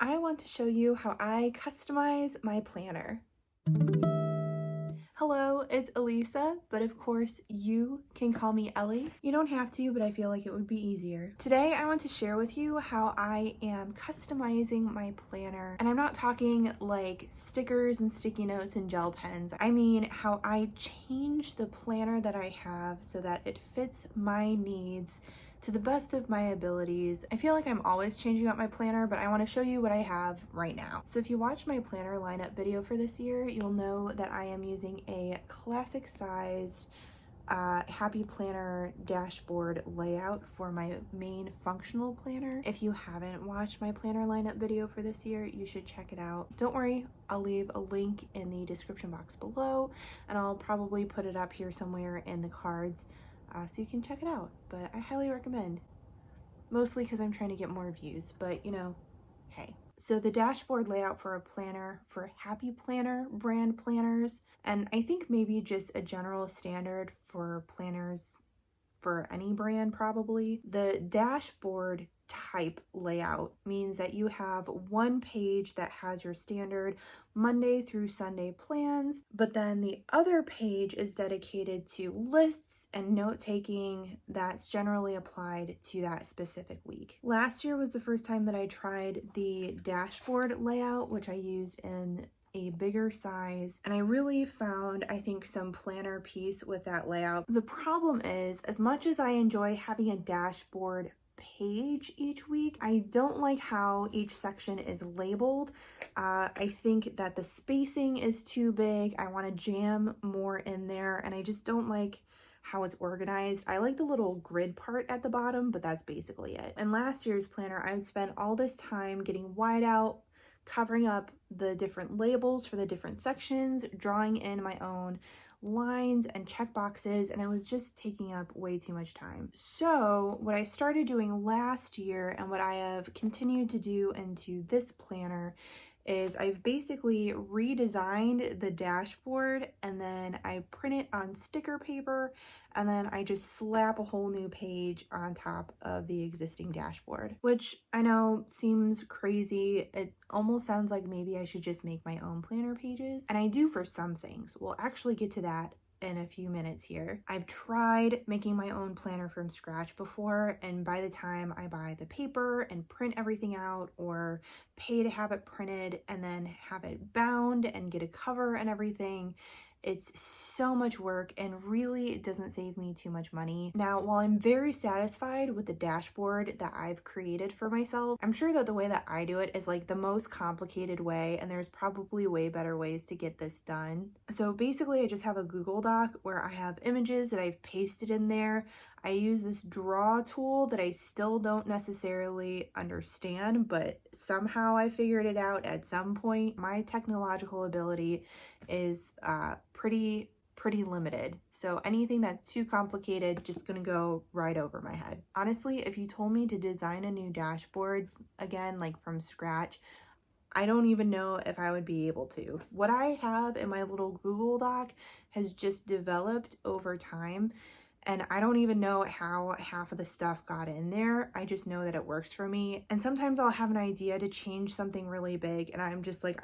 I want to show you how I customize my planner. Hello, it's Elisa, but of course you can call me Ellie. You don't have to, but I feel like it would be easier. Today I want to share with you how I am customizing my planner, and I'm not talking like stickers and sticky notes and gel pens. I mean how I change the planner that I have so that it fits my needs to the best of my abilities. I feel like I'm always changing up my planner, but I want to show you what I have right now. So if you watch my planner lineup video for this year, you'll know that I am using a classic sized Happy Planner dashboard layout for my main functional planner. If you haven't watched my planner lineup video for this year, you should check it out. Don't worry, I'll leave a link in the description box below, and I'll probably put it up here somewhere in the cards so you can check it out. But I highly recommend, mostly because I'm trying to get more views, but you know, hey. So the dashboard layout for a planner for Happy Planner brand planners, and I think maybe just a general standard for planners for any brand probably. The dashboard type layout means that you have one page that has your standard Monday through Sunday plans, but then the other page is dedicated to lists and note-taking that's generally applied to that specific week. Last year was the first time that I tried the dashboard layout, which I used in a bigger size, and I really found, I think, some planner peace with that layout. The problem is, as much as I enjoy having a dashboard page each week, I don't like how each section is labeled. I think that the spacing is too big. I want to jam more in there, and I just don't like how it's organized. I like the little grid part at the bottom, but that's basically it. In last year's planner, I would spend all this time getting wide out, covering up the different labels for the different sections, drawing in my own lines and check boxes, and it was just taking up way too much time. So what I started doing last year and what I have continued to do into this planner is I've basically redesigned the dashboard, and then I print it on sticker paper, and then I just slap a whole new page on top of the existing dashboard, which I know seems crazy. It almost sounds like maybe I should just make my own planner pages, and I do for some things. We'll actually get to that in a few minutes here. I've tried making my own planner from scratch before, and by the time I buy the paper and print everything out, or pay to have it printed and then have it bound and get a cover and everything, it's so much work and really it doesn't save me too much money. Now, while I'm very satisfied with the dashboard that I've created for myself, I'm sure that the way that I do it is like the most complicated way, and there's probably way better ways to get this done. So basically I just have a Google Doc where I have images that I've pasted in there. I use this draw tool that I still don't necessarily understand, but somehow I figured it out at some point. My technological ability is pretty limited, so anything that's too complicated just gonna go right over my head. Honestly, if you told me to design a new dashboard again, like from scratch, I don't even know if I would be able to. What I have in my little Google Doc has just developed over time, and I don't even know how half of the stuff got in there. I just know that it works for me. And sometimes I'll have an idea to change something really big, and I'm just like,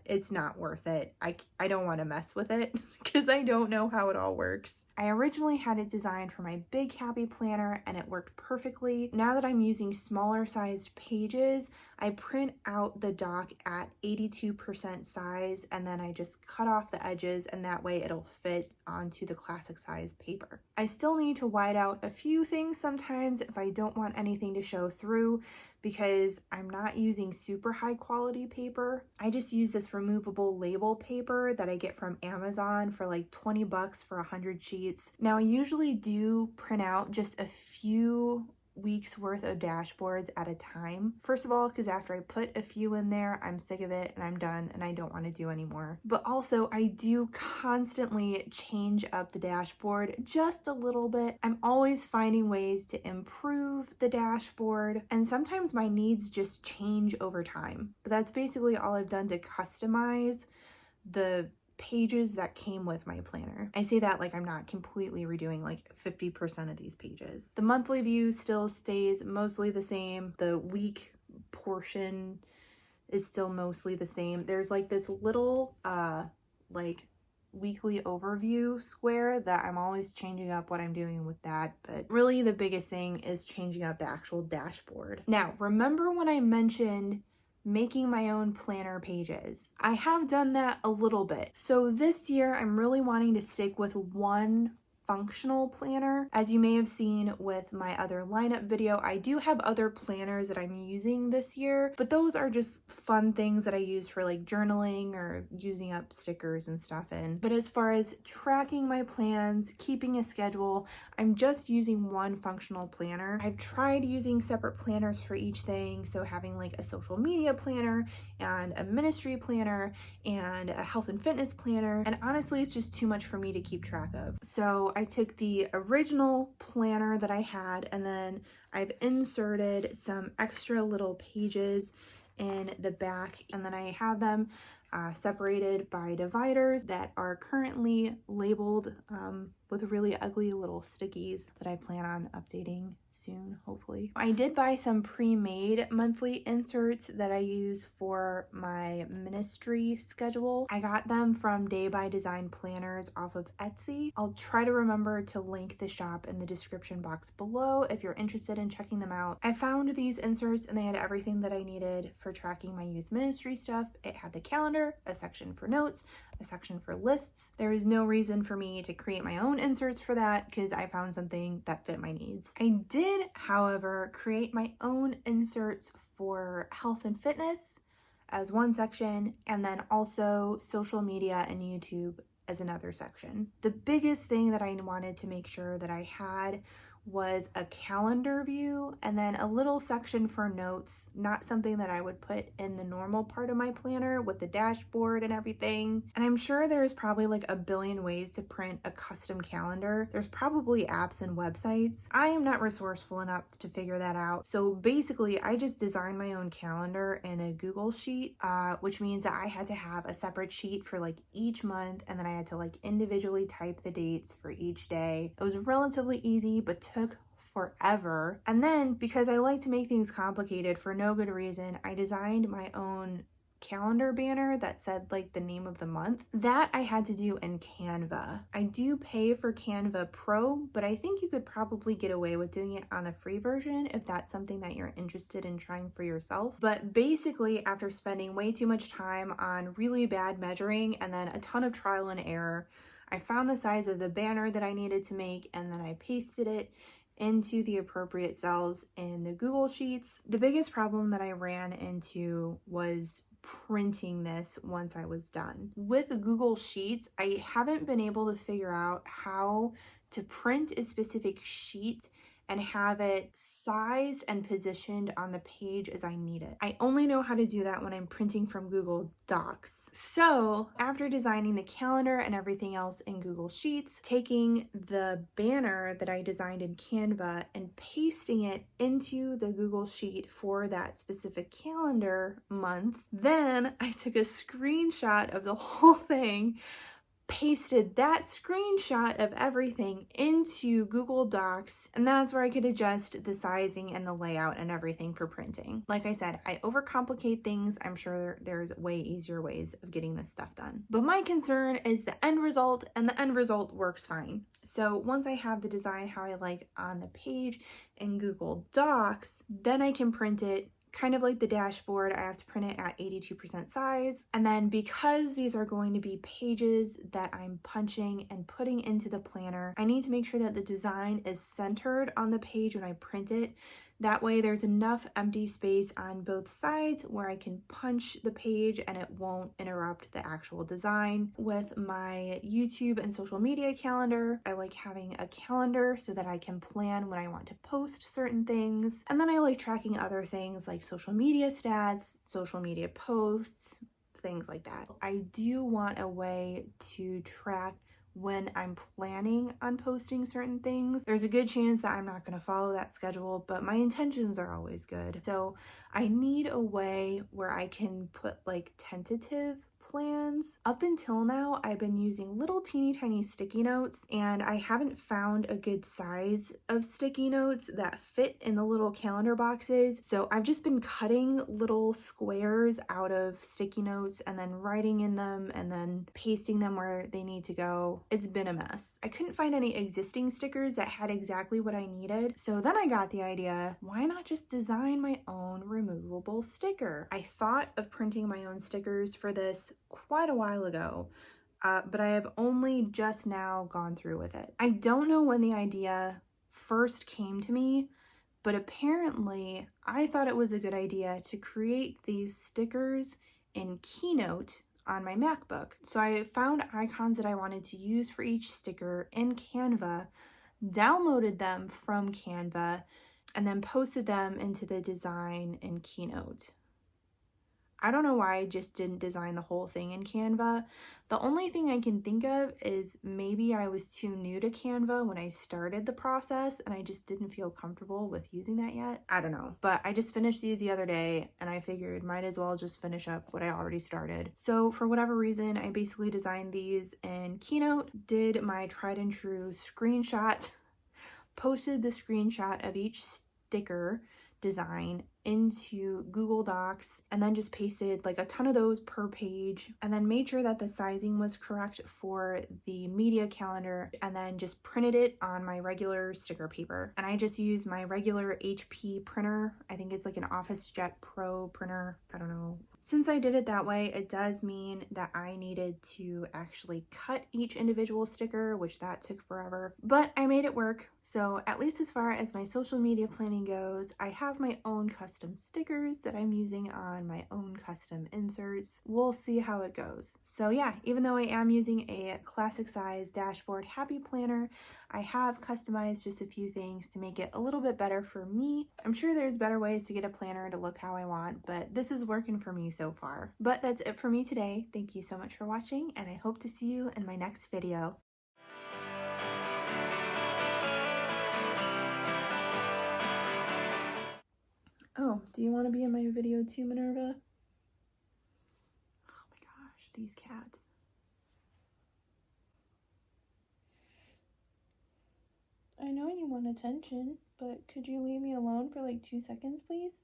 it's not worth it. I don't want to mess with it because I don't know how it all works. I originally had it designed for my big Happy Planner, and it worked perfectly. Now that I'm using smaller sized pages, I print out the doc at 82% size, and then I just cut off the edges, and that way it'll fit onto the classic size paper. I still need to white out a few things sometimes if I don't want anything to show through, because I'm not using super high quality paper. I just use this removable label paper that I get from Amazon for like 20 bucks for 100 sheets. Now I usually do print out just a few weeks worth of dashboards at a time. First of all, because after I put a few in there, I'm sick of it and I'm done and I don't want to do anymore. But also I do constantly change up the dashboard just a little bit. I'm always finding ways to improve the dashboard, and sometimes my needs just change over time. But that's basically all I've done to customize the pages that came with my planner. I say that like I'm not completely redoing like 50% of these pages. The monthly view still stays mostly the same. The week portion is still mostly the same. There's like this little like weekly overview square that I'm always changing up what I'm doing with that, but really the biggest thing is changing up the actual dashboard. Now, remember when I mentioned making my own planner pages? I have done that a little bit. So this year I'm really wanting to stick with one functional planner. As you may have seen with my other lineup video, I do have other planners that I'm using this year, but those are just fun things that I use for like journaling or using up stickers and stuff in. But as far as tracking my plans, keeping a schedule, I'm just using one functional planner. I've tried using separate planners for each thing, so having like a social media planner and a ministry planner and a health and fitness planner, and honestly it's just too much for me to keep track of. So I took the original planner that I had, and then I've inserted some extra little pages in the back, and then I have them separated by dividers that are currently labeled with really ugly little stickies that I plan on updating soon, hopefully. I did buy some pre-made monthly inserts that I use for my ministry schedule. I got them from Day by Design Planners off of Etsy. I'll try to remember to link the shop in the description box below if you're interested in checking them out. I found these inserts and they had everything that I needed for tracking my youth ministry stuff. It had the calendar, a section for notes, a section for lists. There is no reason for me to create my own inserts for that because I found something that fit my needs. I did, however, create my own inserts for health and fitness as one section, and then also social media and YouTube as another section. The biggest thing that I wanted to make sure that I had was a calendar view and then a little section for notes, not something that I would put in the normal part of my planner with the dashboard and everything. And I'm sure there's probably like a billion ways to print a custom calendar. There's probably apps and websites. I am not resourceful enough to figure that out. So basically I just designed my own calendar in a Google Sheet, which means that I had to have a separate sheet for like each month, and then I had to like individually type the dates for each day. It was relatively easy, but took forever. And then because I like to make things complicated for no good reason, I designed my own calendar banner that said like the name of the month. That I had to do in Canva. I do pay for Canva Pro, but I think you could probably get away with doing it on the free version if that's something that you're interested in trying for yourself. But basically, after spending way too much time on really bad measuring and then a ton of trial and error, I found the size of the banner that I needed to make, and then I pasted it into the appropriate cells in the Google Sheets. The biggest problem that I ran into was printing this once I was done. With Google Sheets, I haven't been able to figure out how to print a specific sheet and have it sized and positioned on the page as I need it. I only know how to do that when I'm printing from Google Docs. So after designing the calendar and everything else in Google Sheets, taking the banner that I designed in Canva and pasting it into the Google Sheet for that specific calendar month, then I took a screenshot of the whole thing, pasted that screenshot of everything into Google Docs, and that's where I could adjust the sizing and the layout and everything for printing. Like I said, I overcomplicate things. I'm sure there's way easier ways of getting this stuff done. But my concern is the end result, and the end result works fine. So once I have the design how I like on the page in Google Docs, then I can print it kind of like the dashboard. I have to print it at 82% size. And then because these are going to be pages that I'm punching and putting into the planner, I need to make sure that the design is centered on the page when I print it. That way there's enough empty space on both sides where I can punch the page and it won't interrupt the actual design. With my YouTube and social media calendar, I like having a calendar so that I can plan when I want to post certain things. And then I like tracking other things like social media stats, social media posts, things like that. I do want a way to track when I'm planning on posting certain things. There's a good chance that I'm not going to follow that schedule, but my intentions are always good. So I need a way where I can put like tentative plans. Up until now, I've been using little teeny tiny sticky notes, and I haven't found a good size of sticky notes that fit in the little calendar boxes. So I've just been cutting little squares out of sticky notes and then writing in them and then pasting them where they need to go. It's been a mess. I couldn't find any existing stickers that had exactly what I needed. So then I got the idea, why not just design my own removable sticker? I thought of printing my own stickers for this quite a while ago, but I have only just now gone through with it. I don't know when the idea first came to me, but apparently I thought it was a good idea to create these stickers in Keynote on my MacBook. So I found icons that I wanted to use for each sticker in Canva, downloaded them from Canva, and then posted them into the design in Keynote. I don't know why I just didn't design the whole thing in Canva. The only thing I can think of is maybe I was too new to Canva when I started the process and I just didn't feel comfortable with using that yet. I don't know, but I just finished these the other day and I figured might as well just finish up what I already started. So for whatever reason, I basically designed these in Keynote, did my tried and true screenshot, posted the screenshot of each sticker design into Google Docs, and then just pasted like a ton of those per page, and then made sure that the sizing was correct for the media calendar, and then just printed it on my regular sticker paper. And I just used my regular HP printer. I think it's like an OfficeJet Pro printer. I don't know. Since I did it that way, it does mean that I needed to actually cut each individual sticker, which that took forever, but I made it work. So at least as far as my social media planning goes, I have my own custom stickers that I'm using on my own custom inserts. We'll see how it goes. So yeah, even though I am using a classic size dashboard happy planner, I have customized just a few things to make it a little bit better for me. I'm sure there's better ways to get a planner to look how I want, but this is working for me so far. But that's it for me today. Thank you so much for watching, and I hope to see you in my next video. Oh, do you want to be in my video too, Minerva? Oh my gosh, these cats. I know you want attention, but could you leave me alone for like 2 seconds, please?